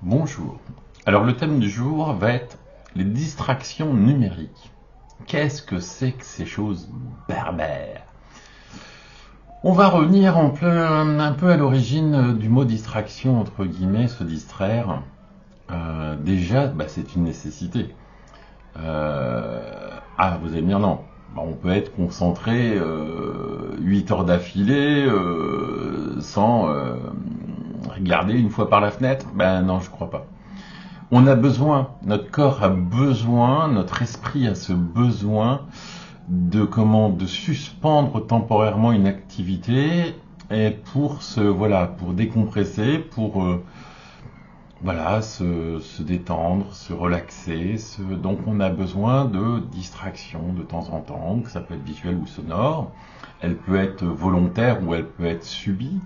Bonjour. Alors le thème du jour va être les distractions numériques. Qu'est-ce que c'est que ces choses berbères? On va revenir un peu à l'origine du mot distraction, entre guillemets, se distraire. Déjà, c'est une nécessité. Vous allez me dire non. On peut être concentré 8 heures d'affilée sans regarder une fois par la fenêtre. Non, je crois pas. On a besoin, notre corps a besoin, notre esprit a ce besoin de suspendre temporairement une activité et pour pour décompresser, pour se détendre, se relaxer. Donc on a besoin de distraction de temps en temps, que ça peut être visuel ou sonore. Elle peut être volontaire ou elle peut être subie.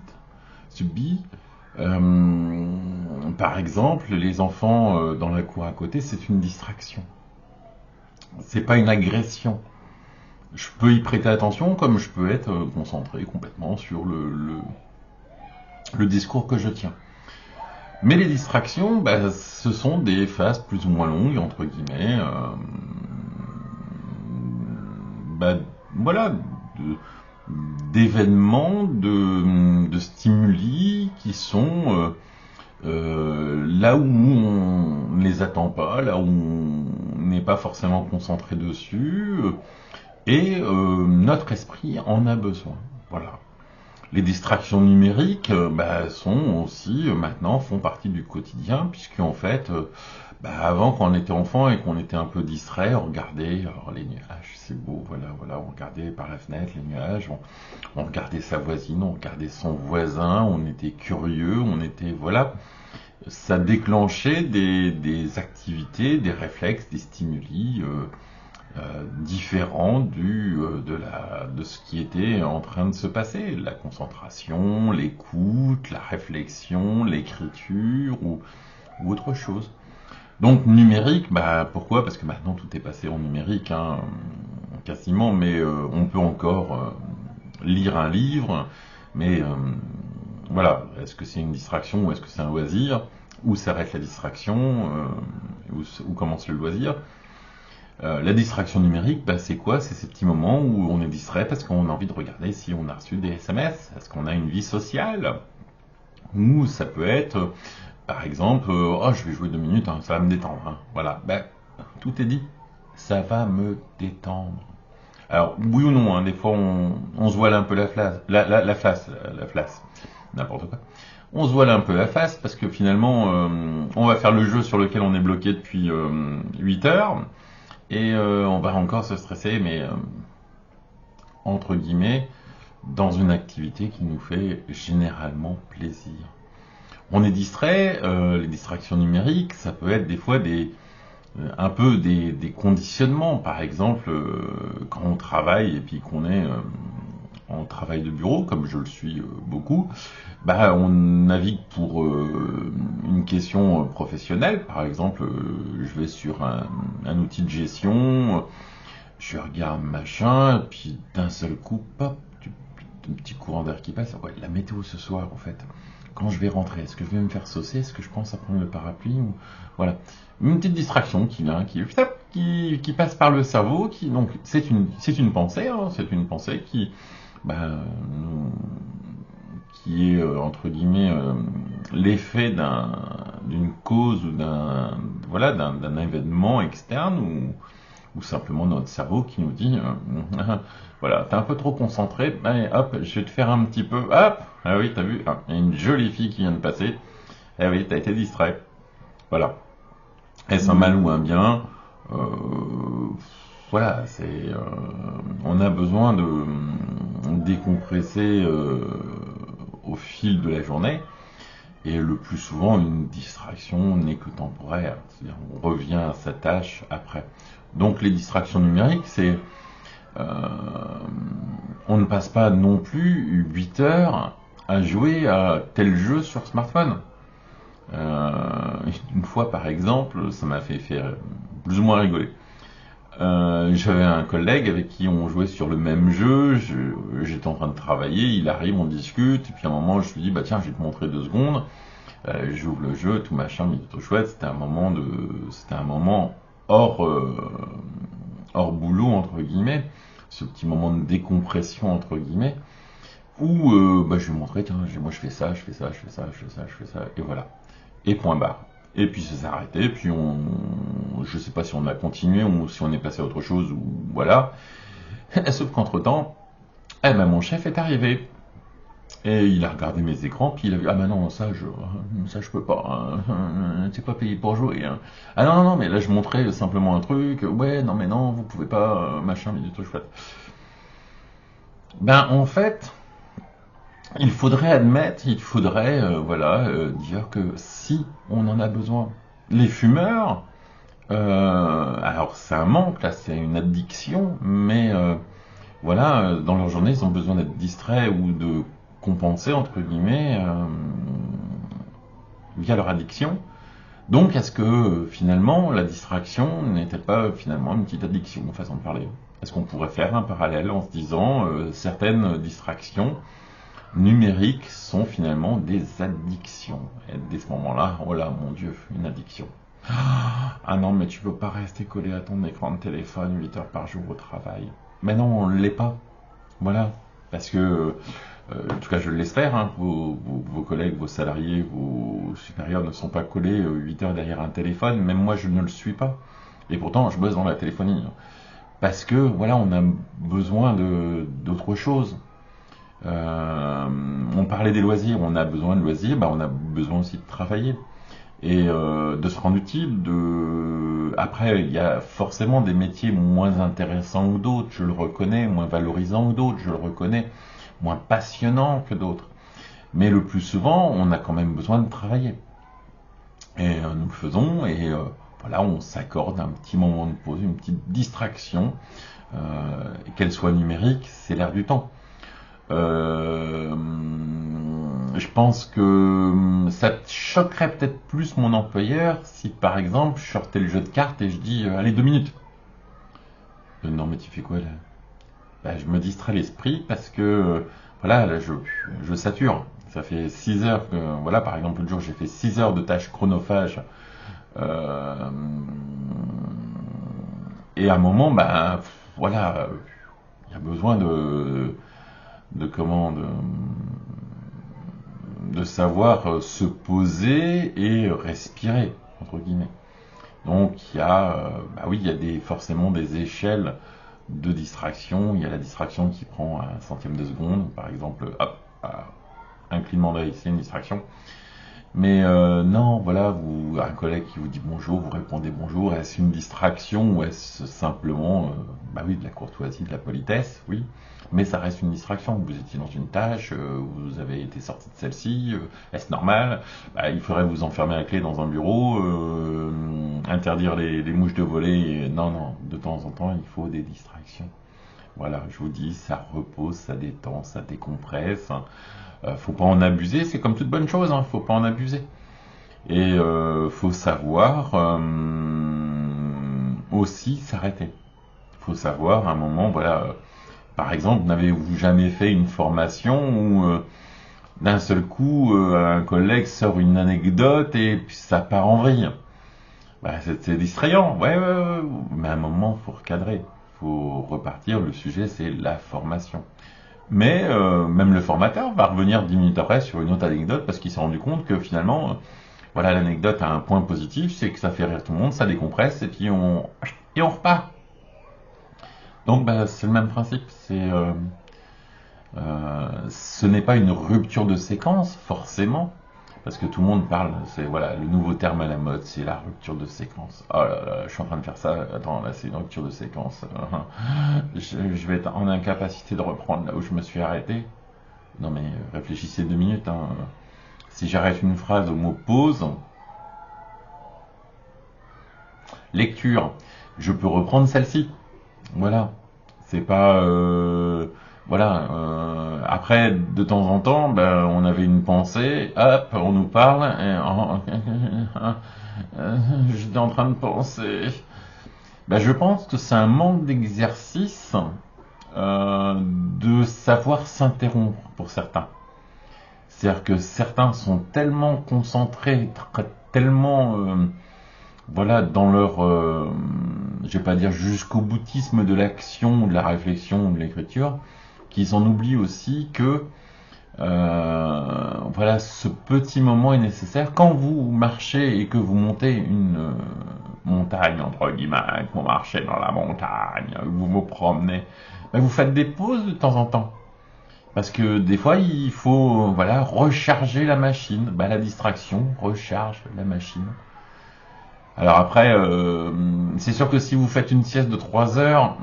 Par exemple, les enfants dans la cour à côté, c'est une distraction. C'est pas une agression. Je peux y prêter attention comme je peux être concentré complètement sur le discours que je tiens. Mais les distractions, ce sont des phases plus ou moins longues, entre guillemets, d'événements, de stimuli qui sont là où on ne les attend pas, là où on n'est pas forcément concentré dessus, et notre esprit en a besoin. Voilà. Les distractions numériques sont aussi maintenant font partie du quotidien, puisqu'en fait, avant quand on était enfant et qu'on était un peu distrait, on regardait les nuages, c'est beau, voilà, on regardait par la fenêtre les nuages, on regardait sa voisine, on regardait son voisin, on était curieux, ça déclenchait des activités, des réflexes, des stimuli différents de ce qui était en train de se passer. La concentration, l'écoute, la réflexion, l'écriture ou autre chose. Donc numérique, pourquoi? Parce que maintenant tout est passé en numérique, quasiment, mais on peut encore lire un livre, mais voilà, est-ce que c'est une distraction ou est-ce que c'est un loisir? Où s'arrête la distraction? Où commence le loisir? La distraction numérique, c'est quoi? C'est ces petits moments où on est distrait parce qu'on a envie de regarder si on a reçu des SMS, est-ce qu'on a une vie sociale? Ou ça peut être, par exemple, je vais jouer 2 minutes, ça va me détendre. Voilà, tout est dit, ça va me détendre. Alors, oui ou non, des fois on se voile un peu la face, n'importe quoi. On se voile un peu la face parce que finalement, on va faire le jeu sur lequel on est bloqué depuis 8 heures. Et on va encore se stresser, mais entre guillemets, dans une activité qui nous fait généralement plaisir. On est distrait, les distractions numériques, ça peut être des fois des conditionnements. Par exemple, quand on travaille et puis qu'on est en travail de bureau, comme je le suis beaucoup, on navigue pour une question professionnelle. Par exemple, je vais sur un outil de gestion, je regarde machin, et puis d'un seul coup, pop, un petit courant d'air qui passe. Ouais, la météo ce soir, en fait. Quand je vais rentrer, est-ce que je vais me faire saucer? Est-ce que je pense à prendre le parapluie Voilà. Une petite distraction qui vient, qui passe par le cerveau, donc c'est une pensée, c'est une pensée qui est entre guillemets l'effet d'une cause ou d'un événement externe ou simplement notre cerveau qui nous dit voilà, t'es un peu trop concentré, hop, je vais te faire un petit peu, hop, ah oui, t'as vu, il y a une jolie fille qui vient de passer, ah oui, t'as été distrait, voilà. Est-ce un mal ou un bien? On a besoin de décompresser au fil de la journée, et le plus souvent, une distraction n'est que temporaire, c'est-à-dire on revient à sa tâche après. Donc les distractions numériques, on ne passe pas non plus 8 heures à jouer à tel jeu sur smartphone. Une fois par exemple, ça m'a fait faire plus ou moins rigoler. J'avais un collègue avec qui on jouait sur le même jeu, j'étais en train de travailler, il arrive, on discute, et puis à un moment je lui dis tiens, je vais te montrer 2 secondes. J'ouvre le jeu, tout machin, mais tout chouette. C'était un moment hors, hors boulot entre guillemets, ce petit moment de décompression entre guillemets, où je lui montrais, tiens, moi je fais ça, je fais ça, je fais ça, je fais ça, je fais ça, et voilà. Et point barre. Et puis ça s'est arrêté, puis je sais pas si on a continué ou si on est passé à autre chose ou voilà. Sauf qu'entre temps, mon chef est arrivé. Et il a regardé mes écrans, puis il a vu, ah ben non, ça je peux pas, hein. T'es pas payé pour jouer, hein. Ah non, non, non, mais là je montrais simplement un truc, ouais, non, mais non, vous pouvez pas, machin, mais du tout chouette. Ben en fait, il faudrait admettre, dire que si on en a besoin. Les fumeurs, alors c'est un manque, là, c'est une addiction, mais dans leur journée, ils ont besoin d'être distraits ou de compenser, entre guillemets, via leur addiction. Donc, est-ce que finalement, la distraction n'est-elle pas finalement une petite addiction, façon de parler? Est-ce qu'on pourrait faire un parallèle en se disant certaines distractions numériques sont finalement des addictions? Et dès ce moment-là, oh là, mon Dieu, une addiction. Ah non, mais tu peux pas rester collé à ton écran de téléphone 8 heures par jour au travail. Mais non, on ne l'est pas. Voilà. Parce que, en tout cas, je l'espère, hein, vos collègues, vos salariés, vos supérieurs ne sont pas collés 8 heures derrière un téléphone. Même moi, je ne le suis pas. Et pourtant, je bosse dans la téléphonie. Parce que, voilà, on a besoin d'autre chose. On parlait des loisirs, on a besoin de loisirs, on a besoin aussi de travailler et de se rendre utile. Après, il y a forcément des métiers moins intéressants que d'autres, je le reconnais, moins valorisants que d'autres, je le reconnais, moins passionnants que d'autres. Mais le plus souvent, on a quand même besoin de travailler. Et nous le faisons, et on s'accorde un petit moment de pause, une petite distraction, qu'elle soit numérique, c'est l'air du temps. Je pense que ça choquerait peut-être plus mon employeur si par exemple je sortais le jeu de cartes et je dis allez 2 minutes. Non mais tu fais quoi là? Je me distrais l'esprit parce que là je sature. Ça fait 6 heures que par exemple l'autre jour j'ai fait 6 heures de tâches chronophages et à un moment il y a besoin de savoir se poser et respirer, entre guillemets. Donc il y a, il y a forcément des échelles de distraction. Il y a la distraction qui prend un centième de seconde, par exemple, hop, un clignement d'œil, c'est une distraction. Mais non, un collègue qui vous dit bonjour, vous répondez bonjour, est-ce une distraction ou est-ce simplement, de la courtoisie, de la politesse, oui, mais ça reste une distraction. Vous étiez dans une tâche, vous avez été sorti de celle-ci, est-ce normal? Il faudrait vous enfermer à clé dans un bureau, interdire les mouches de voler, non, non, de temps en temps, il faut des distractions. Voilà, je vous dis, ça repose, ça détend, ça décompresse. Faut pas en abuser, c'est comme toute bonne chose, hein, faut pas en abuser. Et faut savoir aussi s'arrêter. Faut savoir à un moment, par exemple, n'avez-vous jamais fait une formation où d'un seul coup un collègue sort une anecdote et puis ça part en vrille? C'est distrayant, ouais, mais à un moment, faut recadrer, faut repartir. Le sujet, c'est la formation. Mais même le formateur va revenir 10 minutes après sur une autre anecdote parce qu'il s'est rendu compte que finalement, l'anecdote a un point positif, c'est que ça fait rire tout le monde, ça décompresse et puis on repart. Donc c'est le même principe, ce n'est pas une rupture de séquence forcément, parce que tout le monde parle, c'est le nouveau terme à la mode, c'est la rupture de séquence. Oh là là, je suis en train de faire ça, attends, là c'est une rupture de séquence. Je vais être en incapacité de reprendre là où je me suis arrêté. Non mais réfléchissez 2 minutes, hein. Si j'arrête une phrase au mot pause, lecture, je peux reprendre celle-ci. Voilà. C'est pas... après, de temps en temps, on avait une pensée, hop, on nous parle, j'étais en train de penser. Je pense que c'est un manque d'exercice de savoir s'interrompre pour certains. C'est-à-dire que certains sont tellement concentrés, tellement voilà, dans leur, je vais pas dire jusqu'au boutisme de l'action, de la réflexion, de l'écriture, qu'ils en oublient aussi que voilà, ce petit moment est nécessaire. Quand vous marchez et que vous montez une montagne, entre guillemets, que vous marchez dans la montagne, vous vous promenez, ben vous faites des pauses de temps en temps. Parce que des fois, il faut voilà, recharger la machine. Ben, la distraction recharge la machine. Alors après, c'est sûr que si vous faites une sieste de 3 heures,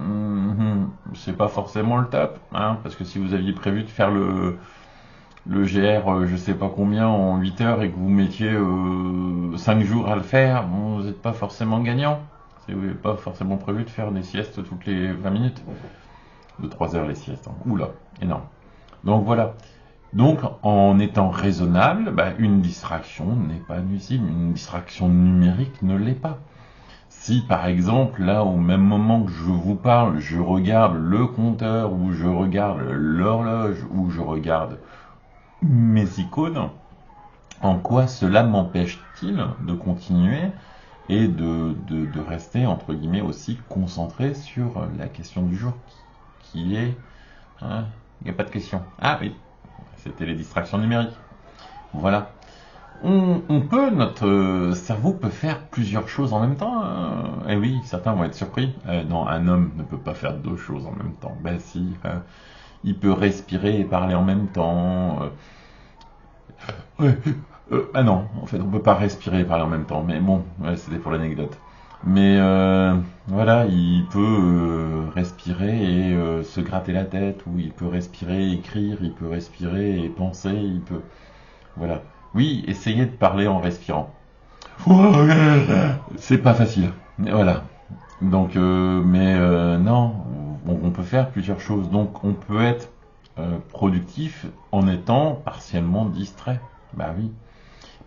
c'est pas forcément le top, hein, parce que si vous aviez prévu de faire le GR, je sais pas combien, en 8 heures et que vous mettiez 5 jours à le faire, bon, vous n'êtes pas forcément gagnant. Si vous n'avez pas forcément prévu de faire des siestes toutes les 20 minutes. De 3 heures les siestes. Hein. Oula, énorme. Donc voilà. Donc en étant raisonnable, bah, une distraction n'est pas nuisible. Une distraction numérique ne l'est pas. Si par exemple, là, au même moment que je vous parle, je regarde le compteur, ou je regarde l'horloge, ou je regarde mes icônes, en quoi cela m'empêche-t-il de continuer et de rester, entre guillemets, aussi concentré sur la question du jour, qui est... Hein, il n'y a pas de question. Ah oui, c'était les distractions numériques. Voilà. Notre cerveau peut faire plusieurs choses en même temps. Et oui, certains vont être surpris. Non, un homme ne peut pas faire deux choses en même temps. Ben si, il peut respirer et parler en même temps. Ouais, ah non, en fait, on peut pas respirer et parler en même temps. Mais bon, ouais, c'était pour l'anecdote. Mais voilà, il peut respirer et se gratter la tête, ou il peut respirer, écrire, il peut respirer et penser, il peut... Voilà. Oui, essayez de parler en respirant. C'est pas facile. Voilà. Donc, non, on peut faire plusieurs choses. Donc, on peut être productif en étant partiellement distrait. Bah oui.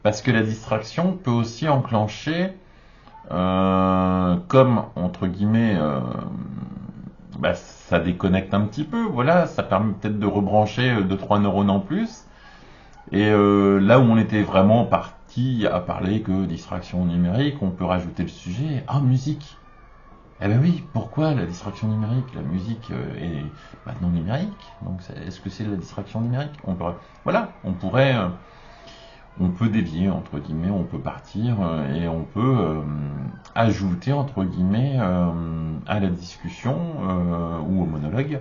Parce que la distraction peut aussi enclencher, comme, entre guillemets, bah, ça déconnecte un petit peu, voilà, ça permet peut-être de rebrancher 2-3 neurones en plus. Et là où on était vraiment parti à parler que distraction numérique, on peut rajouter le sujet, ah, musique. Eh ben oui, pourquoi la distraction numérique? La musique est maintenant numérique, donc est-ce que c'est de la distraction numérique? Voilà, on peut dévier, entre guillemets, on peut partir et on peut ajouter, entre guillemets, à la discussion ou au monologue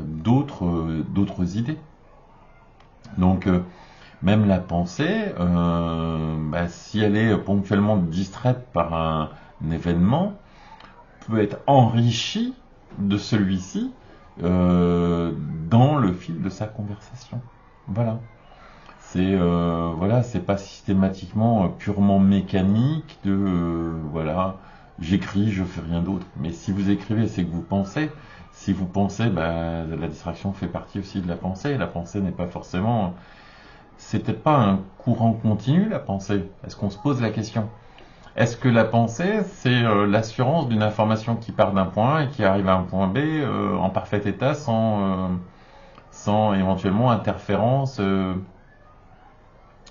d'autres idées. Donc, même la pensée, bah, si elle est ponctuellement distraite par un événement, peut être enrichie de celui-ci dans le fil de sa conversation. Voilà. C'est pas systématiquement purement mécanique de voilà, j'écris, je fais rien d'autre. Mais si vous écrivez, c'est que vous pensez. Si vous pensez, bah, la distraction fait partie aussi de la pensée. La pensée n'est pas forcément, c'est peut-être pas un courant continu, la pensée. Est-ce qu'on se pose la question? Est-ce que la pensée, c'est l'assurance d'une information qui part d'un point A et qui arrive à un point B en parfait état sans éventuellement interférence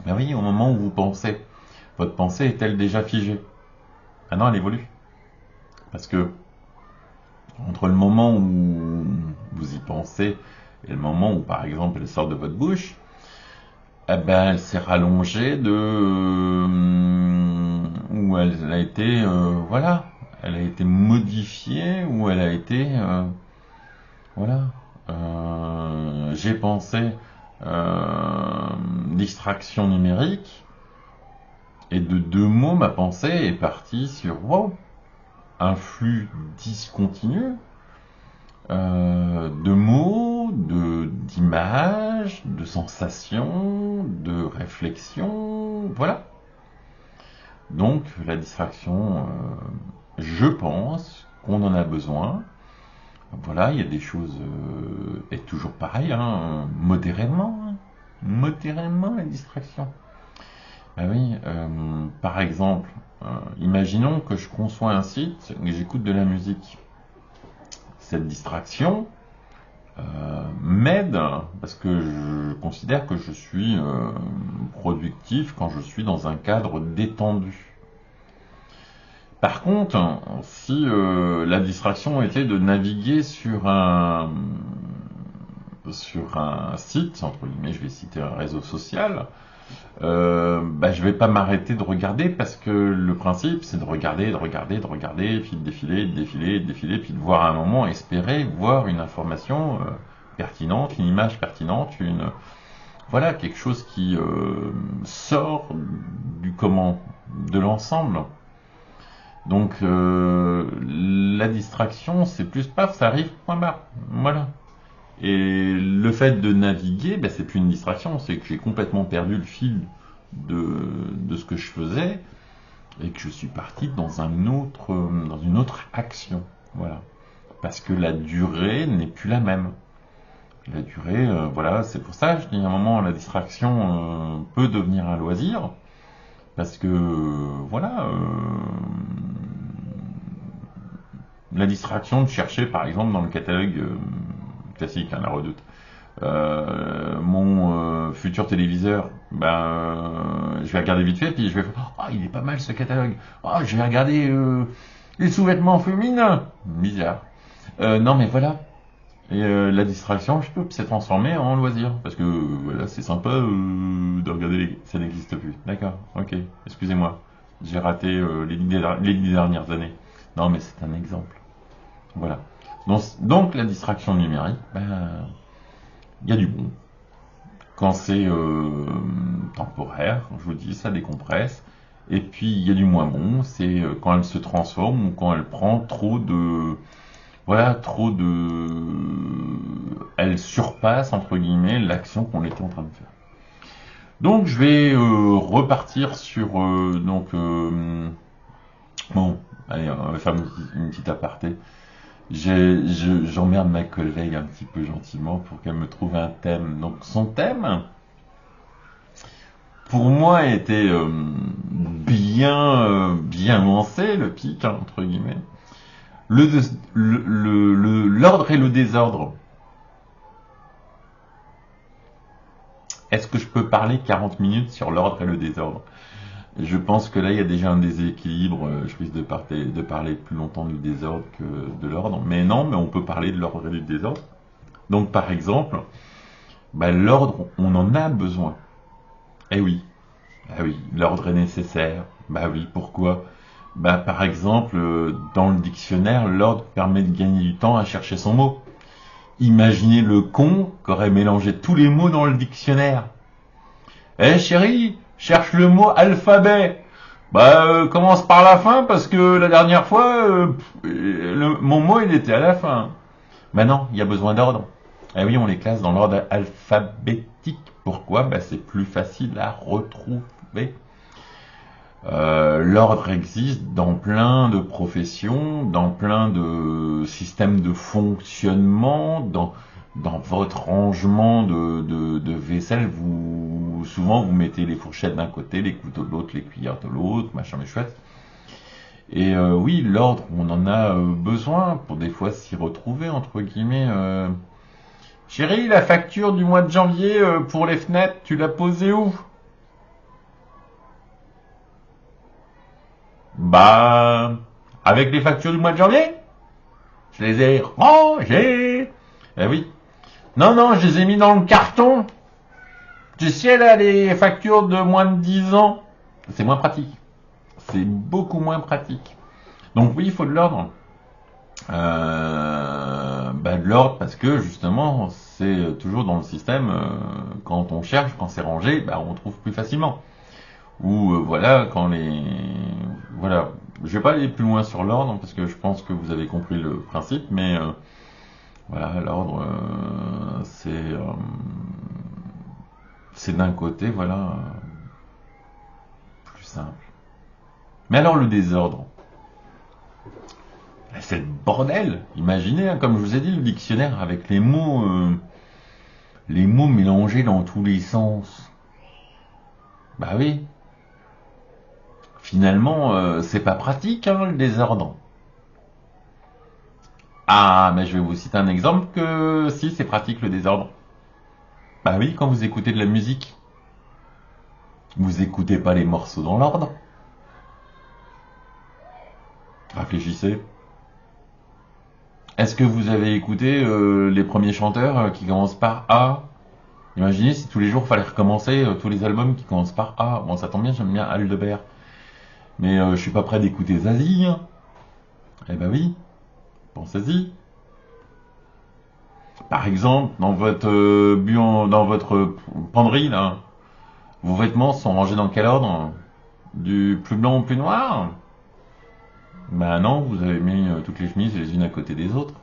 Ben oui, au moment où vous pensez, votre pensée est-elle déjà figée? Ah non, elle évolue. Parce que entre le moment où vous y pensez et le moment où, par exemple, elle sort de votre bouche, eh ben, elle s'est rallongée où elle a été, voilà, elle a été modifiée, où elle a été, voilà. J'ai pensé distraction numérique, et de deux mots, ma pensée est partie sur wow, un flux discontinu de mots, d'images, de sensations, de réflexions, voilà. Donc la distraction, je pense qu'on en a besoin. Voilà, il y a des choses, et toujours pareil, hein, modérément la distraction. Ah oui, par exemple, imaginons que je conçois un site et que j'écoute de la musique. Cette distraction, m'aide parce que je considère que je suis productif quand je suis dans un cadre détendu. Par contre, si la distraction était de naviguer sur un site, entre guillemets, je vais citer un réseau social, je vais pas m'arrêter de regarder parce que le principe c'est de regarder, puis de défiler, puis de voir à un moment, espérer voir une information pertinente, une image pertinente, voilà, quelque chose qui sort de l'ensemble. Donc la distraction, c'est plus paf, ça arrive, point barre. Voilà. Et le fait de naviguer, c'est plus une distraction, c'est que j'ai complètement perdu le fil de ce que je faisais et que je suis parti dans dans une autre action. Voilà. Parce que la durée n'est plus la même. La durée, voilà, c'est pour ça que je dis à un moment, la distraction peut devenir un loisir. Parce que, voilà, la distraction de chercher, par exemple, dans le catalogue classique, la Redoute, mon futur téléviseur, je vais regarder vite fait, puis je vais faire, ah, il est pas mal ce catalogue. Ah, je vais regarder les sous-vêtements féminins. Bizarre. Non, mais voilà. Et la distraction, je peux s'est transformée en loisir. Parce que, voilà, c'est sympa de regarder ça n'existe plus. D'accord, ok, excusez-moi. J'ai raté les 10 dernières années. Non, mais c'est un exemple. Voilà. Donc la distraction numérique, il y a du bon. Quand c'est temporaire, je vous dis, ça décompresse. Et puis il y a du moins bon, c'est quand elle se transforme ou quand elle prend elle surpasse entre guillemets l'action qu'on était en train de faire. Donc je vais repartir sur bon, allez, on va faire une petite aparté. J'emmerde ma collègue un petit peu gentiment pour qu'elle me trouve un thème. Donc son thème, pour moi, était bien lancé, le pic, hein, entre guillemets. L'ordre et le désordre. Est-ce que je peux parler 40 minutes sur l'ordre et le désordre? Je pense que là, il y a déjà un déséquilibre. Je risque de parler plus longtemps du désordre que de l'ordre. Mais non, mais on peut parler de l'ordre et du désordre. Donc, par exemple, l'ordre, on en a besoin. Eh oui. Ah oui, l'ordre est nécessaire. Bah oui, pourquoi? Par exemple, dans le dictionnaire, l'ordre permet de gagner du temps à chercher son mot. Imaginez le con qui aurait mélangé tous les mots dans le dictionnaire. Eh chérie, cherche le mot alphabet. Commence par la fin parce que la dernière fois, mon mot il était à la fin. Maintenant, il y a besoin d'ordre. Eh oui, on les classe dans l'ordre alphabétique. Pourquoi? C'est plus facile à retrouver. L'ordre existe dans plein de professions, dans plein de systèmes de fonctionnement, dans votre rangement de vaisselle, souvent vous mettez les fourchettes d'un côté, les couteaux de l'autre, les cuillères de l'autre, machin mais chouette. Et oui, l'ordre, on en a besoin pour des fois s'y retrouver, entre guillemets. Chérie, la facture du mois de janvier pour les fenêtres, tu l'as posée où? Avec les factures du mois de janvier, je les ai rangées. Eh oui. Non, je les ai mis dans le carton. Tu sais, là, les factures de moins de 10 ans, c'est moins pratique. C'est beaucoup moins pratique. Donc oui, il faut de l'ordre. De l'ordre parce que, justement, c'est toujours dans le système, quand on cherche, quand c'est rangé, on trouve plus facilement. Ou voilà, voilà, je vais pas aller plus loin sur l'ordre parce que je pense que vous avez compris le principe, mais voilà, l'ordre c'est d'un côté, voilà, plus simple. Mais alors le désordre, c'est le bordel. Imaginez, hein, comme je vous ai dit, le dictionnaire avec les mots mélangés dans tous les sens. Oui. Finalement, c'est pas pratique, hein, le désordre. Ah, mais je vais vous citer un exemple que si, c'est pratique le désordre. Bah oui, quand vous écoutez de la musique, vous écoutez pas les morceaux dans l'ordre. Réfléchissez. Est-ce que vous avez écouté les premiers chanteurs qui commencent par A? Imaginez si tous les jours fallait recommencer tous les albums qui commencent par A. Bon, ça tombe bien, j'aime bien Aldebert. Mais je suis pas prêt d'écouter Zazie, hein. Eh ben oui, pensez-y. Par exemple, dans votre penderie, là, vos vêtements sont rangés dans quel ordre? Du plus blanc au plus noir? Ben non, vous avez mis toutes les chemises les unes à côté des autres.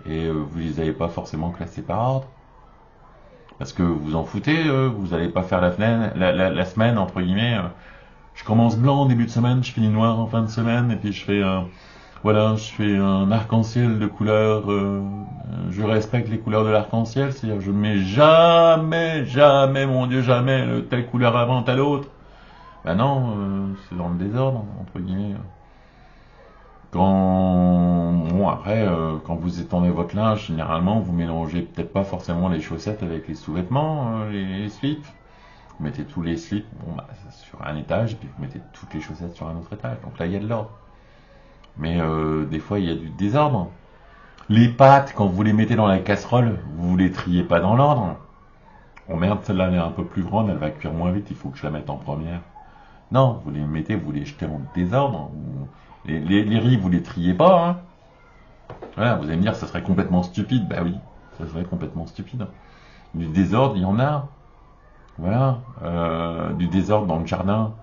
Et vous les avez pas forcément classées par ordre. Parce que vous en foutez, vous n'allez pas faire la semaine, entre guillemets. Je commence blanc au début de semaine, je finis noir en fin de semaine, et puis je fais un arc-en-ciel de couleurs. Je respecte les couleurs de l'arc-en-ciel, c'est-à-dire je ne mets jamais, jamais, mon Dieu, jamais telle couleur avant telle autre. Ben non, c'est dans le désordre, entre guillemets. Bon après, quand vous étendez votre linge, généralement vous mélangez peut-être pas forcément les chaussettes avec les sous-vêtements, les slips. Vous mettez tous les slips, bon, bah, sur un étage, et puis vous mettez toutes les chaussettes sur un autre étage. Donc là, il y a de l'ordre. Mais des fois, il y a du désordre. Les pâtes, quand vous les mettez dans la casserole, vous les triez pas dans l'ordre. Oh merde, celle-là, elle est un peu plus grande, elle va cuire moins vite, il faut que je la mette en première. Non, vous les mettez, vous les jetez en désordre. Les riz, vous les triez pas, hein. Voilà, vous allez me dire, ça serait complètement stupide. Bah oui, ça serait complètement stupide. Du désordre, il y en a. Voilà. Du désordre dans le jardin.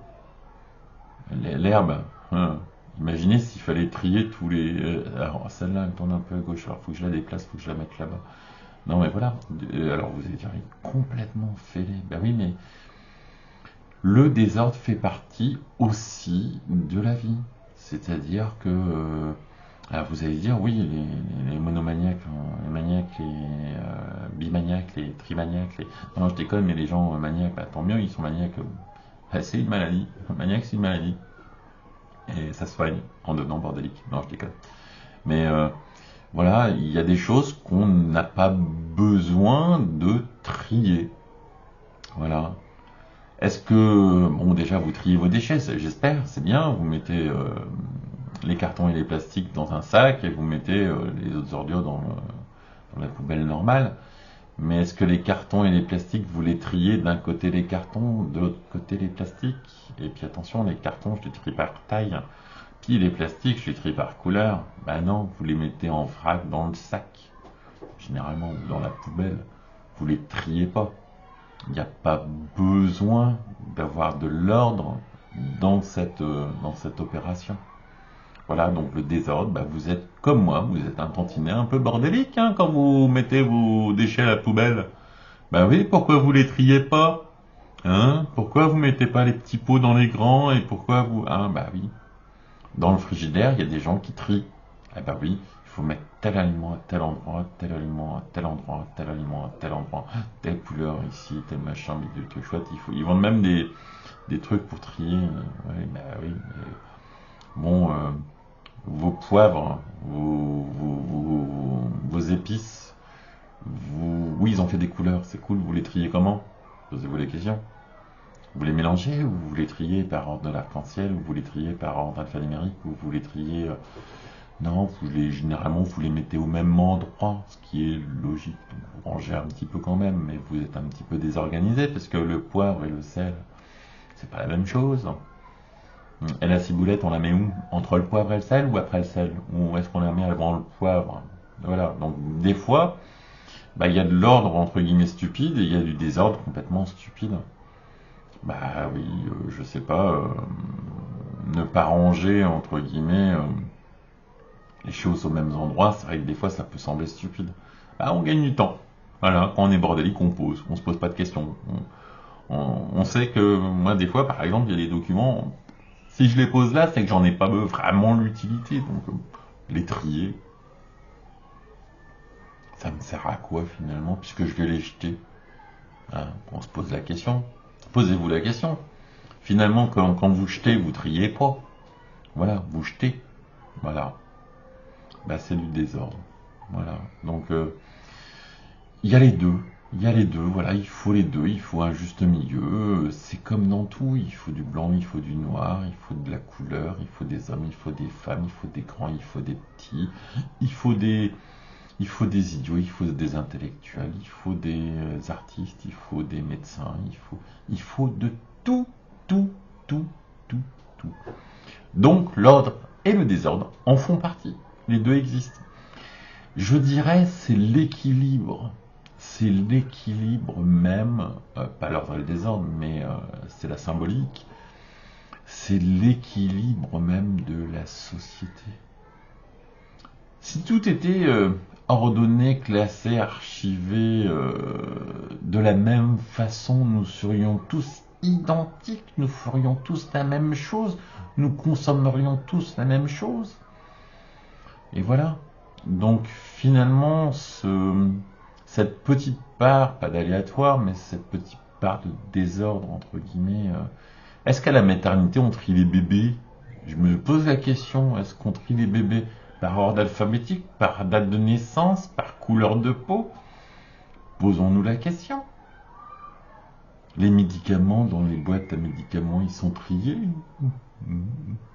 L'herbe. Hein. Imaginez s'il fallait trier tous les. Alors, celle-là, elle tourne un peu à gauche. Alors, faut que je la déplace, faut que je la mette là-bas. Non, mais voilà. Alors, vous allez dire, il est complètement fêlé. Ben oui, mais le désordre fait partie aussi de la vie. C'est-à-dire que. Alors, vous allez dire, oui, les monomaniaques, les maniaques, les bimaniaques, les trimaniaques, les. Non, je déconne, mais les gens maniaques, bah, tant mieux, ils sont maniaques. Bah, c'est une maladie. Maniaque, c'est une maladie. Et ça se soigne en devenant bordélique. Non, je déconne. Mais voilà, il y a des choses qu'on n'a pas besoin de trier. Voilà. Est-ce que, bon, déjà, vous triez vos déchets, j'espère, c'est bien. Vous mettez les cartons et les plastiques dans un sac et vous mettez les autres ordures dans la poubelle normale. Mais est-ce que les cartons et les plastiques, vous les triez d'un côté les cartons, de l'autre côté les plastiques? Et puis attention, les cartons, je les trie par taille. Puis les plastiques, je les trie par couleur. Ben non, vous les mettez en vrac dans le sac. Généralement, ou dans la poubelle. Vous les triez pas. Il n'y a pas besoin d'avoir de l'ordre dans cette opération. Voilà, donc le désordre, bah, vous êtes comme moi, vous êtes un tantinet un peu bordélique hein, quand vous mettez vos déchets à la poubelle. Bah oui, pourquoi vous les triez pas? Hein? Pourquoi vous mettez pas les petits pots dans les grands et pourquoi vous... Ah bah oui, dans le frigidaire, il y a des gens qui trient. Ah bah oui, il faut mettre tel aliment à tel endroit, tel aliment à tel endroit, tel aliment à tel endroit, telle couleur ici, tel machin, mais des trucs chouettes. Ils vendent même des trucs pour trier. Ouais, bah oui, mais bon... vos poivres, vos épices, oui, ils ont fait des couleurs, c'est cool, vous les triez comment? Posez-vous les questions. Vous les mélangez ou vous les triez par ordre de l'arc-en-ciel ou vous les triez par ordre alphanumérique ou vous les triez... Non, généralement vous les mettez au même endroit, ce qui est logique. Donc, vous rangez un petit peu quand même, mais vous êtes un petit peu désorganisé parce que le poivre et le sel, c'est pas la même chose. Et la ciboulette, on la met où? Entre le poivre et le sel ou après le sel? Ou est-ce qu'on la met avant le poivre? Voilà, donc des fois, bah, il y a de l'ordre entre guillemets stupide et il y a du désordre complètement stupide. Bah oui, je sais pas, ne pas ranger entre guillemets les choses aux mêmes endroits, c'est vrai que des fois ça peut sembler stupide. Bah on gagne du temps. Voilà, quand on est bordélique, on se pose pas de questions. On sait que moi des fois, par exemple, il y a des documents. Si je les pose là, c'est que j'en ai pas vraiment l'utilité. Donc, les trier, ça me sert à quoi finalement, puisque je vais les jeter? Hein, on se pose la question. Posez-vous la question. Finalement, quand vous jetez, vous triez pas. Voilà, vous jetez. Voilà. bah, c'est du désordre. Voilà. Donc, il y a les deux. Il y a les deux, voilà, il faut les deux, il faut un juste milieu. C'est comme dans tout, il faut du blanc, il faut du noir, il faut de la couleur, il faut des hommes, il faut des femmes, il faut des grands, il faut des petits, il faut des, il faut des idiots, il faut des intellectuels, il faut des artistes, il faut des médecins, il faut de tout, tout, tout, tout, tout. Donc l'ordre et le désordre en font partie. Les deux existent. Je dirais c'est l'équilibre. C'est l'équilibre même, pas l'ordre et le désordre, mais c'est la symbolique. C'est l'équilibre même de la société. Si tout était ordonné, classé, archivé de la même façon, nous serions tous identiques, nous ferions tous la même chose, nous consommerions tous la même chose. Et voilà. Donc finalement, cette petite part, pas d'aléatoire, mais cette petite part de désordre, entre guillemets, est-ce qu'à la maternité on trie les bébés? Je me pose la question, est-ce qu'on trie les bébés par ordre alphabétique, par date de naissance, par couleur de peau? Posons-nous la question. Les médicaments dans les boîtes à médicaments, ils sont triés?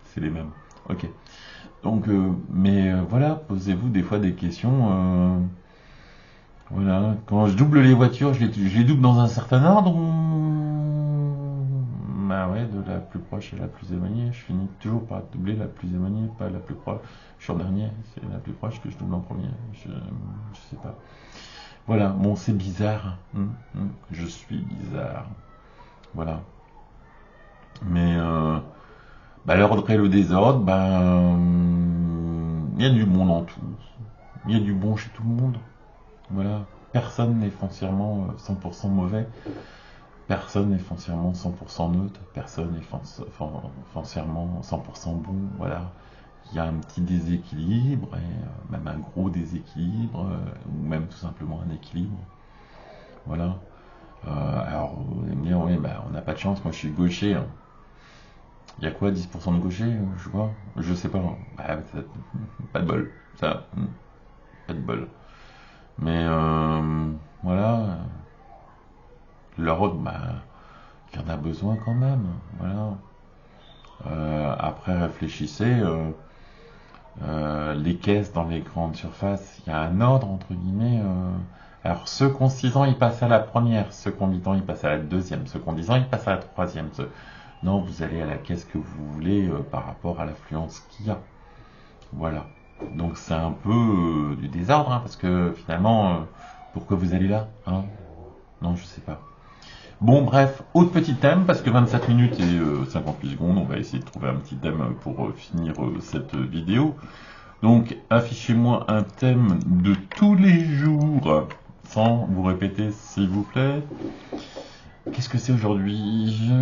C'est les mêmes. Ok. Donc, voilà, posez-vous des fois des questions. Voilà, quand je double les voitures, je les double dans un certain ordre. Bah ouais, de la plus proche à la plus éloignée. Je finis toujours par doubler la plus éloignée, pas la plus proche. Je suis en dernier, c'est la plus proche que je double en premier. Je sais pas. Voilà, bon, c'est bizarre. Je suis bizarre. Voilà. Mais bah, l'ordre et le désordre, il y a du bon dans tout. Il y a du bon chez tout le monde. Voilà. Personne n'est foncièrement 100% mauvais. Personne n'est foncièrement 100% neutre. Personne n'est foncièrement 100% bon. Voilà. Il y a un petit déséquilibre, et même un gros déséquilibre, ou même tout simplement un équilibre. Voilà. Alors, vous allez me dire, oui, on n'a pas de chance, moi je suis gaucher. Hein. Il y a quoi, 10% de gauchers, je vois? Je sais pas. Pas de bol, ça. Pas de bol. Mais voilà. L'ordre, il y en a besoin quand même. Voilà. Après, réfléchissez. Les caisses dans les grandes surfaces, il y a un ordre, entre guillemets. Alors, ceux qui ont 6 ans, ils passent à la première. Ceux qui ont 8 ans, ils passent à la deuxième. Ceux qui ont 10 ans, ils passent à la troisième. Non, vous allez à la caisse que vous voulez par rapport à l'affluence qu'il y a. Voilà. Donc c'est un peu du désordre, hein, parce que finalement, pourquoi vous allez là, hein? Non, je sais pas. Bon, bref, autre petit thème, parce que 27 minutes et 58 secondes, on va essayer de trouver un petit thème pour finir cette vidéo. Donc, affichez-moi un thème de tous les jours, sans vous répéter, s'il vous plaît. Qu'est-ce que c'est aujourd'hui?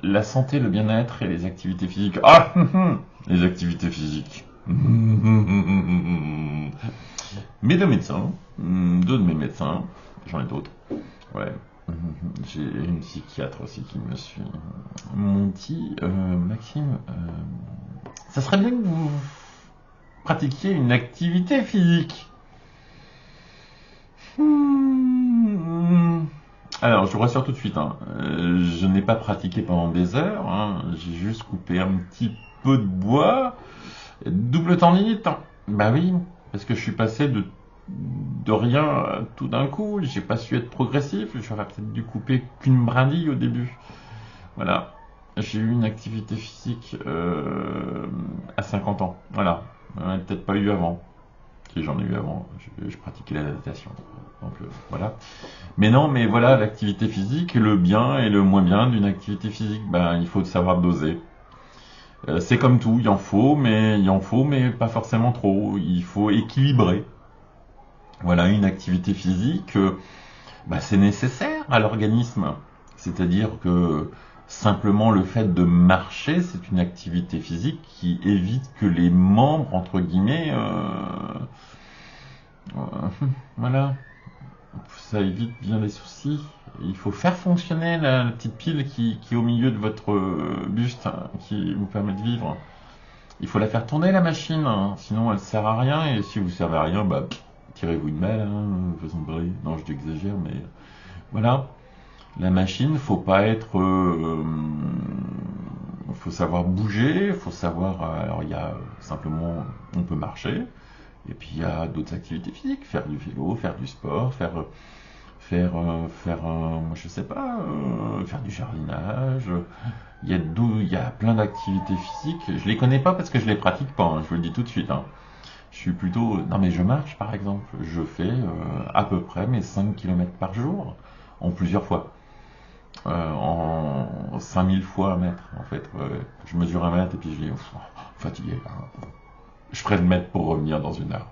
La santé, le bien-être et les activités physiques. Ah, les activités physiques. Mes deux médecins, deux de mes médecins, j'en ai d'autres. Ouais. J'ai une psychiatre aussi qui me suit. Mon petit Maxime, ça serait bien que vous pratiquiez une activité physique. Alors, je vous rassure tout de suite, hein, je n'ai pas pratiqué pendant des heures, hein, j'ai juste coupé un petit peu de bois, double tendinite. Hein. Bah oui, parce que je suis passé de rien tout d'un coup, j'ai pas su être progressif, j'aurais peut-être dû couper qu'une brindille au début. Voilà, j'ai eu une activité physique à 50 ans, voilà, j'en ai peut-être pas eu avant. Si j'en ai eu avant, je pratiquais la natation. Donc voilà. Mais non, mais voilà, l'activité physique, le bien et le moins bien d'une activité physique, il faut savoir doser. C'est comme tout, il en faut, mais pas forcément trop. Il faut équilibrer. Voilà, une activité physique, c'est nécessaire à l'organisme. C'est-à-dire que simplement le fait de marcher, c'est une activité physique qui évite que les membres, entre guillemets, voilà, ça évite bien les soucis. Il faut faire fonctionner la petite pile qui est au milieu de votre buste, hein, qui vous permet de vivre. Il faut la faire tourner la machine, hein, sinon elle sert à rien, et si vous servez à rien, bah, tirez-vous une balle, hein, façon de parler. Non, je exagère, mais voilà. La machine, faut pas être, faut savoir bouger, faut savoir. Alors il y a simplement, on peut marcher, et puis il y a d'autres activités physiques, faire du vélo, faire du sport, je sais pas, faire du jardinage. Il y a plein d'activités physiques. Je les connais pas parce que je les pratique pas, hein, je vous le dis tout de suite, hein. Je suis plutôt. Non, mais je marche par exemple. Je fais à peu près mes 5 kilomètres par jour, en plusieurs fois. En 5 000 fois un mètre, en fait. Ouais, ouais. Je mesure un mètre et puis je dis, ouf, fatigué, là. Je ferai le mètre pour revenir dans une heure.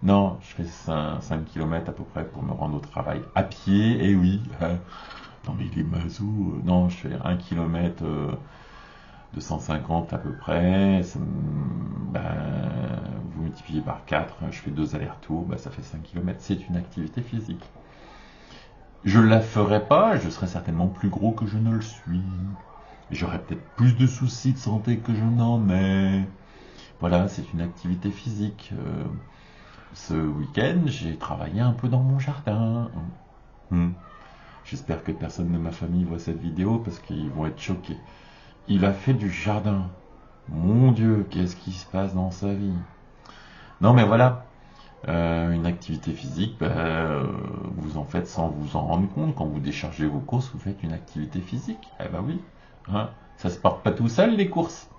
Non, je fais 5 km à peu près pour me rendre au travail. À pied, et oui. Non, mais il est mazou. Non, je fais 1 km de 150 à peu près. Ben, vous multipliez par 4, je fais 2 allers-retours, ben, ça fait 5 km. C'est une activité physique. Je la ferai pas, je serai certainement plus gros que je ne le suis. J'aurai peut-être plus de soucis de santé que je n'en ai. Voilà, c'est une activité physique. Ce week-end, j'ai travaillé un peu dans mon jardin. Hmm. J'espère que personne de ma famille voit cette vidéo parce qu'ils vont être choqués. Il a fait du jardin. Mon Dieu, qu'est-ce qui se passe dans sa vie? Non mais voilà, une activité physique, vous en faites sans vous en rendre compte. Quand vous déchargez vos courses, vous faites une activité physique. Eh ben oui, hein, ça se porte pas tout seul les courses.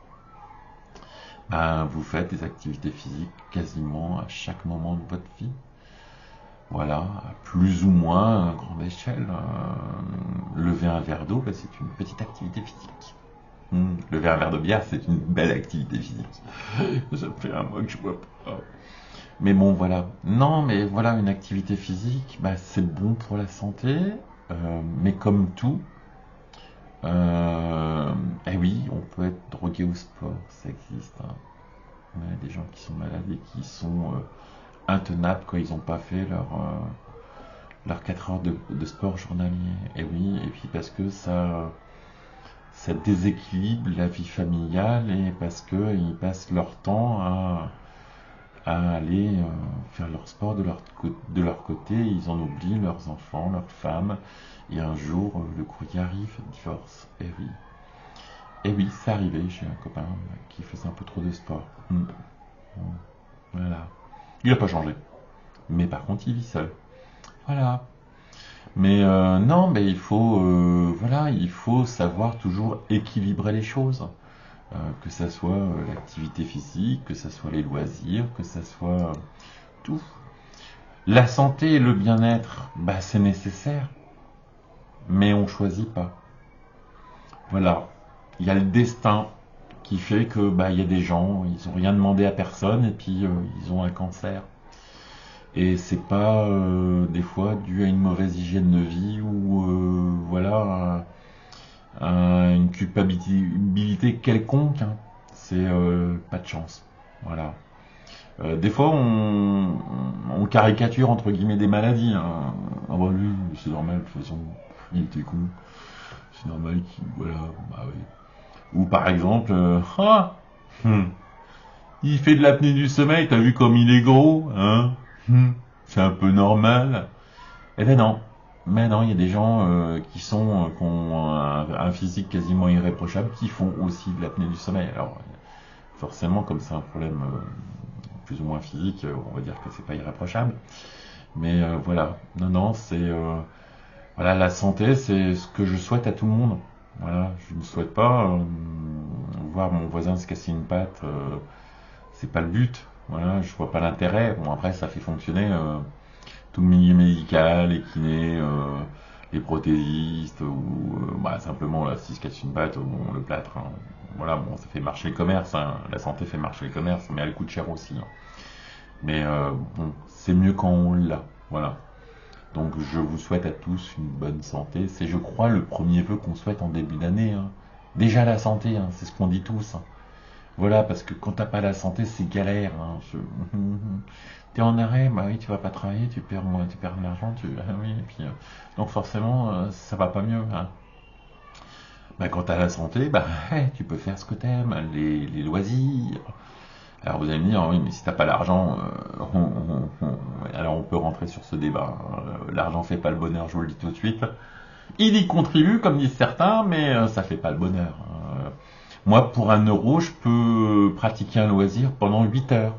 Ben, vous faites des activités physiques quasiment à chaque moment de votre vie. Voilà, à plus ou moins à grande échelle. Lever un verre d'eau, ben, c'est une petite activité physique. Lever un verre de bière, c'est une belle activité physique. Ça fait un mois que je bois pas. Mais bon, voilà. Non, mais voilà, une activité physique, bah, c'est bon pour la santé, mais comme tout, eh oui, on peut être drogué au sport, ça existe, hein. Ouais, des gens qui sont malades et qui sont intenables quand ils n'ont pas fait leurs 4 heures de sport journalier. Et oui, et puis parce que ça déséquilibre la vie familiale et parce qu'ils passent leur temps à aller faire leur sport de leur côté, ils en oublient leurs enfants, leurs femmes, et un jour le courrier arrive, divorce. Et oui, c'est arrivé, j'ai un copain qui faisait un peu trop de sport. Voilà. Il n'a pas changé. Mais par contre, il vit seul. Voilà. Mais non, mais voilà, il faut savoir toujours équilibrer les choses. Que ça soit l'activité physique, que ça soit les loisirs, que ça soit tout. La santé et le bien-être, bah, c'est nécessaire, mais on choisit pas. Voilà, il y a le destin qui fait que bah, il y a des gens, ils ont rien demandé à personne et puis ils ont un cancer. Et c'est pas des fois dû à une mauvaise hygiène de vie ou voilà une culpabilité quelconque, hein. C'est pas de chance. Voilà. Des fois, on caricature entre guillemets des maladies, hein. Ah bah lui, c'est normal, de toute façon, il était con. C'est normal qu'il. Voilà, bah oui. Ou par exemple, il fait de l'apnée du sommeil, t'as vu comme il est gros, hein? C'est un peu normal. Eh ben non. Mais non, il y a des gens qui ont un physique quasiment irréprochable qui font aussi de l'apnée du sommeil. Alors, forcément, comme c'est un problème plus ou moins physique, on va dire que c'est pas irréprochable. Mais voilà, non, non, voilà, la santé, c'est ce que je souhaite à tout le monde. Voilà, je ne souhaite pas voir mon voisin se casser une patte. C'est pas le but. Voilà, je vois pas l'intérêt. Bon, après, ça fait fonctionner tout le milieu médical, les kinés, les prothésistes, ou bah, simplement là, si se casse une patte, bon, le plâtre, hein. Voilà, bon, ça fait marcher le commerce, hein. La santé fait marcher le commerce, mais elle coûte cher aussi, hein. Mais bon, c'est mieux quand on l'a. Voilà. Donc je vous souhaite à tous une bonne santé. C'est, je crois, le premier vœu qu'on souhaite en début d'année, hein. Déjà la santé, hein, c'est ce qu'on dit tous, hein. Voilà, parce que quand t'as pas la santé, c'est galère, hein. T'es en arrêt, bah oui, tu vas pas travailler, tu perds de l'argent, ah oui, et puis donc forcément, ça va pas mieux, hein. Bah, quand tu as la santé, bah, tu peux faire ce que tu aimes, les loisirs. Alors vous allez me dire, oui, mais si t'as pas l'argent, alors on peut rentrer sur ce débat, hein. L'argent fait pas le bonheur, je vous le dis tout de suite. Il y contribue, comme disent certains, mais ça fait pas le bonheur. Moi, pour 1 euro, je peux pratiquer un loisir pendant 8 heures.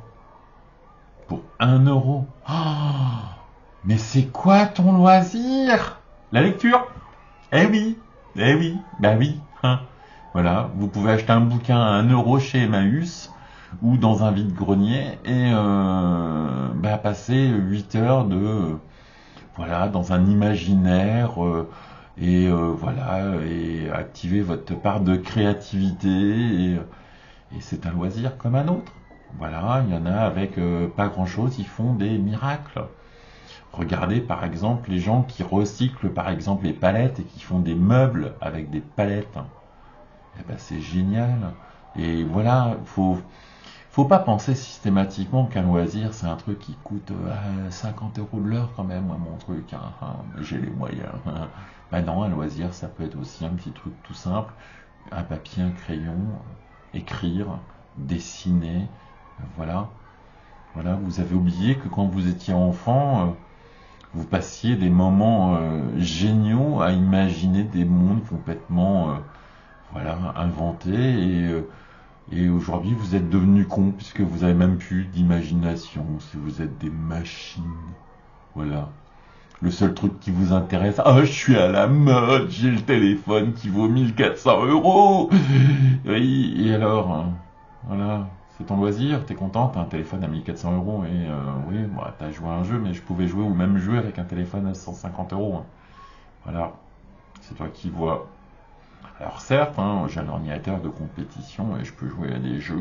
Pour 1 euro. Ah, mais c'est quoi ton loisir? La lecture. Eh oui, bah oui, hein. Voilà, vous pouvez acheter un bouquin à 1 euro chez Emmaüs ou dans un vide-grenier et bah, passer 8 heures voilà, dans un imaginaire voilà, et activer votre part de créativité et c'est un loisir comme un autre. Voilà, il y en a avec pas grand-chose, ils font des miracles. Regardez par exemple les gens qui recyclent par exemple les palettes et qui font des meubles avec des palettes. Eh ben, c'est génial. Et voilà, faut pas penser systématiquement qu'un loisir c'est un truc qui coûte 50 euros de l'heure quand même, moi, mon truc, hein, hein, j'ai les moyens. Ben non, un loisir ça peut être aussi un petit truc tout simple, un papier, un crayon, écrire, dessiner, voilà. Voilà, vous avez oublié que quand vous étiez enfant, vous passiez des moments géniaux à imaginer des mondes complètement voilà, inventés et aujourd'hui vous êtes devenus cons puisque vous avez même plus d'imagination, si vous êtes des machines. Voilà. Le seul truc qui vous intéresse, ah, je suis à la mode, j'ai le téléphone qui vaut 1 400 euros. Oui, et alors, hein, voilà, c'est ton loisir, t'es content, t'as un téléphone à 1 400 euros et oui, bah, t'as joué à un jeu, mais je pouvais jouer ou même jouer avec un téléphone à 150 euros. Hein. Voilà, c'est toi qui vois. Alors certes, hein, j'ai un ordinateur de compétition et je peux jouer à des jeux,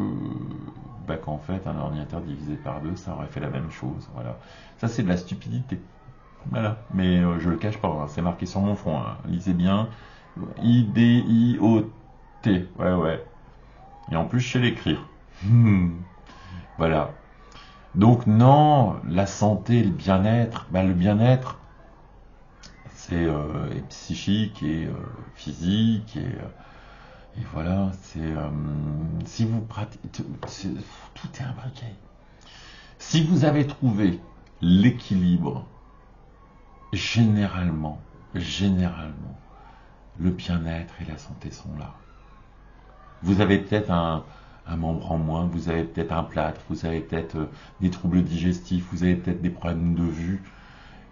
bah, qu'en fait un ordinateur divisé par deux, ça aurait fait la même chose. Voilà, ça c'est de la stupidité. Voilà, mais je le cache pas, hein, c'est marqué sur mon front. Hein. Lisez bien, IDIOT. Ouais, ouais. Et en plus, je sais l'écrire. Voilà. Donc non, la santé, le bien-être, bah, le bien-être, c'est psychique et physique et voilà, c'est si vous pratiquez, tout est imbriqué. Si vous avez trouvé l'équilibre, généralement, le bien-être et la santé sont là. Vous avez peut-être un membre en moins, vous avez peut-être un plâtre, vous avez peut-être des troubles digestifs, vous avez peut-être des problèmes de vue,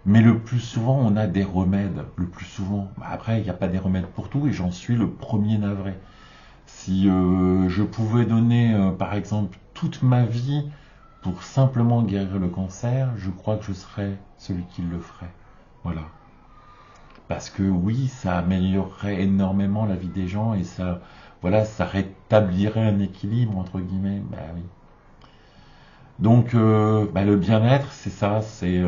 mais le plus souvent, on a des remèdes. Le plus souvent. Après, il n'y a pas des remèdes pour tout et j'en suis le premier navré. Si je pouvais donner, par exemple, toute ma vie pour simplement guérir le cancer, je crois que je serais celui qui le ferait. Voilà. Parce que oui, ça améliorerait énormément la vie des gens et ça, voilà, ça rétablirait un équilibre entre guillemets. Bah oui. Donc, bah, le bien-être, c'est ça, c'est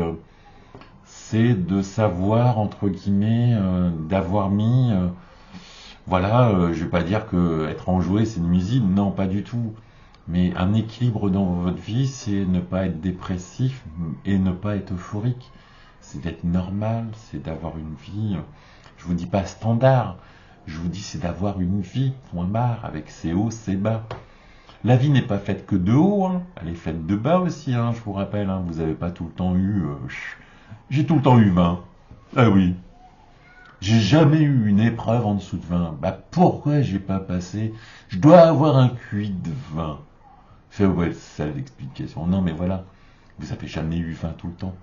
de savoir entre guillemets, d'avoir mis, voilà, je vais pas dire que être enjoué c'est nuisible, non, pas du tout. Mais un équilibre dans votre vie, c'est ne pas être dépressif et ne pas être euphorique. C'est d'être normal, c'est d'avoir une vie, je vous dis pas standard, je vous dis c'est d'avoir une vie, point barre, avec ses hauts, ses bas. La vie n'est pas faite que de haut, hein. Elle est faite de bas aussi, hein, je vous rappelle, hein. Vous n'avez pas tout le temps eu... j'ai tout le temps eu 20. Ah oui. J'ai jamais eu une épreuve en dessous de 20. Bah pourquoi j'ai pas passé? Je dois avoir un QI de 20. Fait ouais, c'est ça l'explication. Non mais voilà, vous avez jamais eu 20 tout le temps.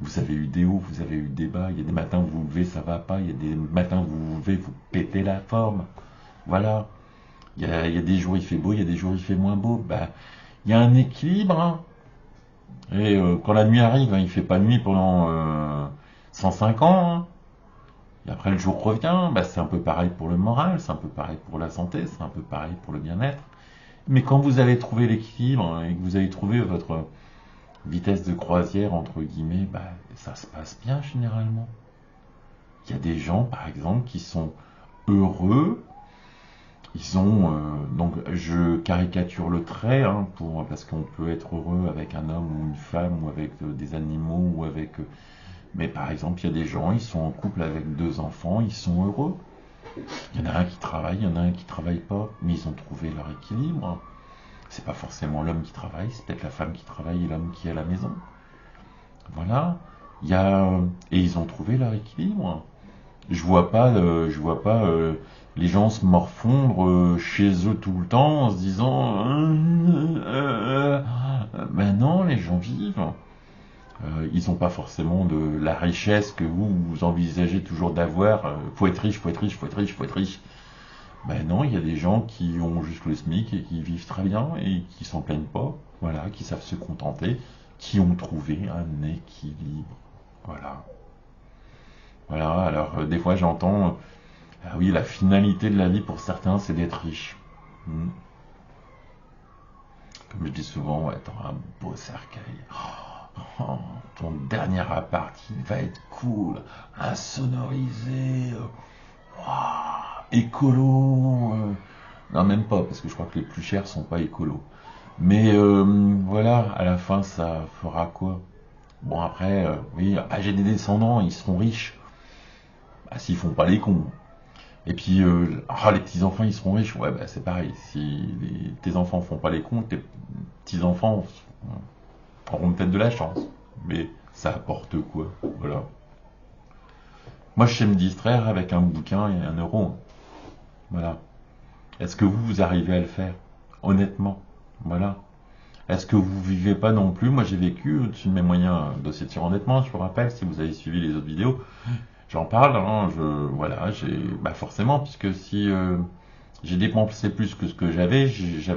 Vous avez eu des hauts, vous avez eu des bas. Il y a des matins où vous vous levez, ça va pas. Il y a des matins où vous vous levez, vous pétez la forme. Voilà. Il y a des jours il fait beau, il y a des jours il fait moins beau. Bah, il y a un équilibre. Hein. Et quand la nuit arrive, hein, il fait pas nuit pendant 105 ans. Hein. Et après le jour revient. Bah, c'est un peu pareil pour le moral, c'est un peu pareil pour la santé, c'est un peu pareil pour le bien-être. Mais quand vous avez trouvé l'équilibre hein, et que vous avez trouvé votre vitesse de croisière, entre guillemets, bah, ça se passe bien généralement. Il y a des gens, par exemple, qui sont heureux. Ils ont donc je caricature le trait hein, parce qu'on peut être heureux avec un homme ou une femme ou avec des animaux ou avec mais par exemple il y a des gens ils sont en couple avec 2 enfants ils sont heureux Il y en a un qui travaille, il y en a un qui travaille pas, mais ils ont trouvé leur équilibre. C'est pas forcément l'homme qui travaille, c'est peut-être la femme qui travaille et l'homme qui est à la maison. Voilà. Il y a, et ils ont trouvé leur équilibre. Je vois pas les gens se morfondre chez eux tout le temps en se disant ben non, les gens vivent. Ils n'ont pas forcément de la richesse que vous envisagez toujours d'avoir. Faut être riche, faut être riche, faut être riche, faut être riche. Ben non, il y a des gens qui ont juste le SMIC et qui vivent très bien et qui s'en plaignent pas. Voilà, qui savent se contenter, qui ont trouvé un équilibre. Voilà. Voilà, alors des fois j'entends, ah oui, la finalité de la vie pour certains, c'est d'être riche. Hmm. Comme je dis souvent, ouais, t'auras un beau cercueil. Oh, ton dernier appart, il va être cool, insonorisé, écolo. Non, même pas, parce que je crois que les plus chers sont pas écolos. Mais voilà, à la fin, ça fera quoi? Bon, après, oui, ah, j'ai des descendants, ils seront riches. Ah, s'ils font pas les cons. Et puis, les petits-enfants, ils seront riches. Ouais, bah, c'est pareil. Si tes enfants font pas les cons, tes petits-enfants auront peut-être de la chance. Mais ça apporte quoi? Voilà. Moi, je sais me distraire avec un bouquin et 1 euro. Voilà. Est-ce que vous arrivez à le faire? Honnêtement. Voilà. Est-ce que vous vivez pas non plus? Moi, j'ai vécu au-dessus de mes moyens dossier de surendettement. Je vous rappelle, si vous avez suivi les autres vidéos, j'en parle. Hein, voilà, bah forcément, puisque si j'ai dépensé plus que ce que j'avais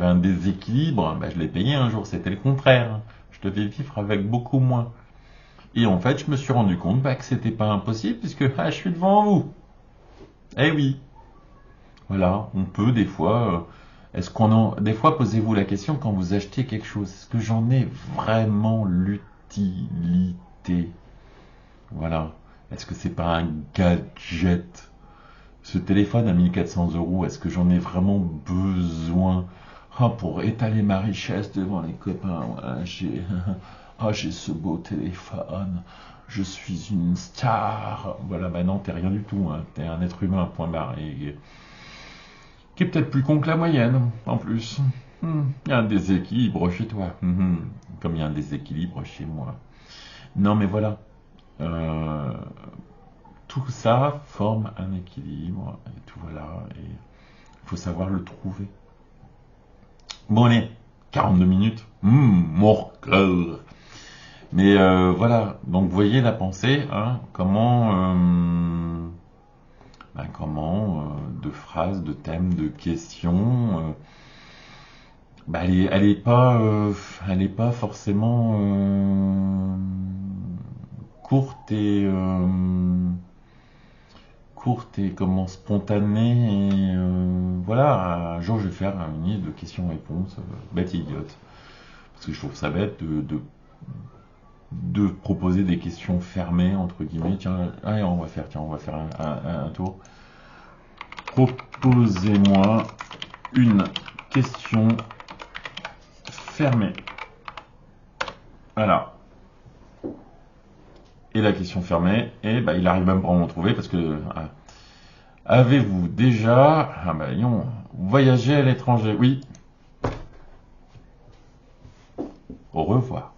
un déséquilibre, bah, je l'ai payé un jour. C'était le contraire. Je devais vivre avec beaucoup moins. Et en fait, je me suis rendu compte bah, que c'était pas impossible, puisque je suis devant vous. Eh oui. Voilà, on peut des fois. Des fois, posez-vous la question quand vous achetez quelque chose. Est-ce que j'en ai vraiment l'utilité? Voilà. Est-ce que c'est pas un gadget? Ce téléphone à 1 400 euros, est-ce que j'en ai vraiment besoin? Pour étaler ma richesse devant les copains. Voilà, j'ai ce beau téléphone. Je suis une star. Voilà, bah non, t'es rien du tout. Hein. T'es un être humain, point barre. Et qui est peut-être plus con que la moyenne, en plus. Il y a un déséquilibre chez toi. Comme il y a un déséquilibre chez moi. Non, mais voilà. Euh, tout ça forme un équilibre. Et tout voilà. Et il faut savoir le trouver. Bon, allez. 42 minutes. Mon cœur. Mais voilà. Donc, vous voyez la pensée. Hein, comment de phrases, de thèmes, de questions. Bah, elle est pas forcément courte et comment spontanée. Et, voilà, un jour je vais faire une liste de questions-réponses bête et idiote, parce que je trouve ça bête de proposer des questions fermées entre guillemets. Tiens, allez, on va faire un tour. Proposez-moi une question fermée. Voilà. Et la question fermée, et bah, il arrive même pas à m'en trouver parce que avez-vous déjà voyagé à l'étranger? Oui. Au revoir.